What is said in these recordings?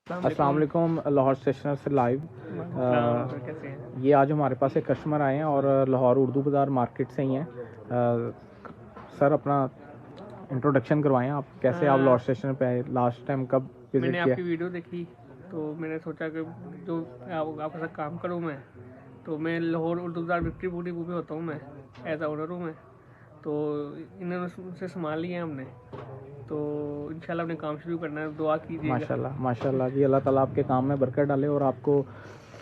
अस्सलाम वालेकुम। लाहौर स्टेशनर से लाइव। कैसे हैं? ये आज हमारे पास एक कस्टमर आए हैं और लाहौर उर्दू बाज़ार मार्केट से ही हैं। सर अपना इंट्रोडक्शन करवाएं आप, कैसे आप लाहौर स्टेशनर पे आए, लास्ट टाइम कब विजिट मैंने किया? आपकी वीडियो देखी तो मैंने सोचा कि जो आपके साथ काम करूँ मैं, तो मैं लाहौर उर्दू बाज़ार विक्ट्री बुक डिपो पे होता हूँ, मैं एज ऑनर हूँ मैं। तो इन्होंने उनसे सामान लिए हमने, तो इंशाल्लाह अपने काम शुरू करना है, दुआ कीजिएगा। माशाल्लाह माशाल्लाह जी, अल्लाह ताला आपके काम में बरकत डाले और आपको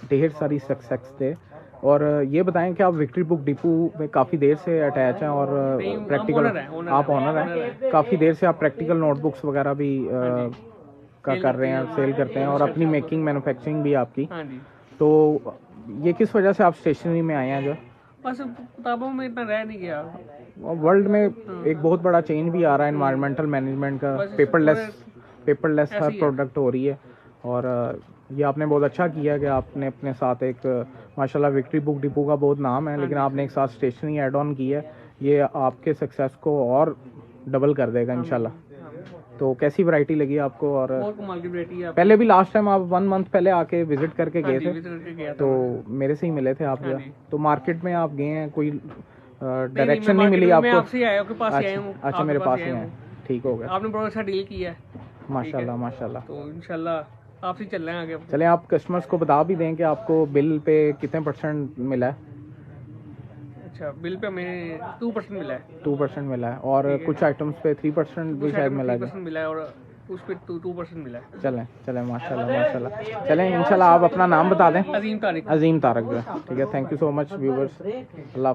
ढेर सारी सक्सेस दे। और ये बताएं कि आप विक्ट्री बुक डिपो में काफ़ी देर से अटैच हैं और प्रैक्टिकल आप ऑनर हैं, काफ़ी देर से आप प्रैक्टिकल नोटबुक्स वगैरह भी का कर रहे हैं, सेल करते हैं और अपनी मेकिंग मैन्युफैक्चरिंग भी आपकी। हाँ जी। तो ये किस वजह से आप स्टेशनरी में आए हैं? जो बस किताबों में इतना रह नहीं गया। वर्ल्ड में एक बहुत बड़ा चेंज भी आ रहा है एनवायरमेंटल मैनेजमेंट का, पेपरलेस हर प्रोडक्ट हो रही है। और ये आपने बहुत अच्छा किया कि आपने अपने साथ एक माशाल्लाह विक्ट्री बुक डिपो का बहुत नाम है, लेकिन आपने एक साथ स्टेशनरी ऐड ऑन की है। ये आपके सक्सेस को और डबल कर देगा इंशाल्लाह। तो कैसी वैरायटी लगी आपको? और कमाल की वैरायटी है। पहले भी लास्ट टाइम आप 1 मंथ पहले आके विजिट करके गए थे, गया था तो मेरे से ही मिले थे आप। हाँ जी। तो मार्केट में आप गए हैं, कोई डायरेक्शन नहीं मिली मैं आपको? आपसे ही आया, आपके पास ही आया हूँ। अच्छा मेरे पास ही हैं, ठीक हो गया। आपने बहुत अच्छा डील किया है, माशाल्लाह माशाल्लाह। तो इंशाल्लाह आपसे चल रहे हैं आगे। चलें, आप कस्टमर्स को बता भी दें कि आपको बिल पे कितने % मिला है? अच्छा, बिल पे हमें 2% मिला है। 2% मिला है और कुछ आइटम्स पे 3% भी शायद मिला है। 3% मिला है और उस पे 2% मिला है। चलें चलें, माशाल्लाह माशाल्लाह। चलें इंशाल्लाह, आप अपना नाम बता दें। अजीम तारिक। अजीम तारक जो है, ठीक है। Thank you so much viewers. Allah.